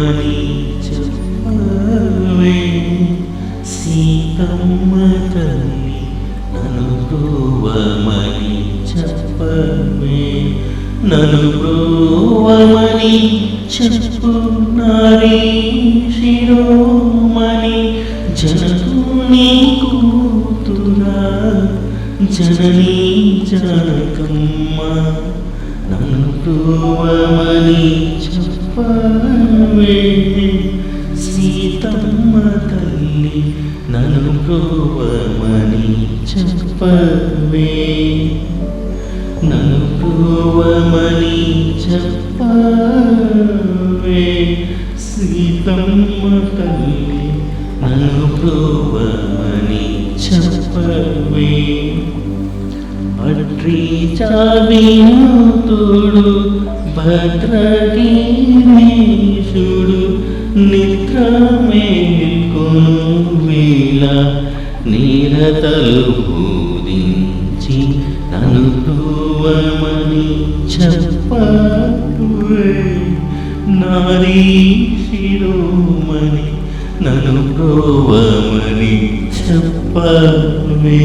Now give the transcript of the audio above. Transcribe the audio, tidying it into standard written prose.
బ్రోవమని చెప్పవే సీతమ్మ తల్లి నన్ను బ్రోవమని చెప్పవే నన్ను బ్రోవమని చెప్పు నారీ శిరోమణి జనకుని కూతురా జననీ జనకమ్మ నన్ను బ్రోవమని చెప్పవే సీతమ్మ తల్లి నన్ను బ్రోవమని చెప్పవే నన్ను బ్రోవమని చెప్పవే సీతమ్మ తల్లి నన్ను బ్రోవమని చెప్పవే అట్రీ చావినుతుడు భద్రగీరీశుడు నిద్ర మేల్కొను వేళ నీరతలు బోధించి నన్ను బ్రోవమని చెప్పవే నారీ శిరోమణి నన్ను బ్రోవమని చెప్పవే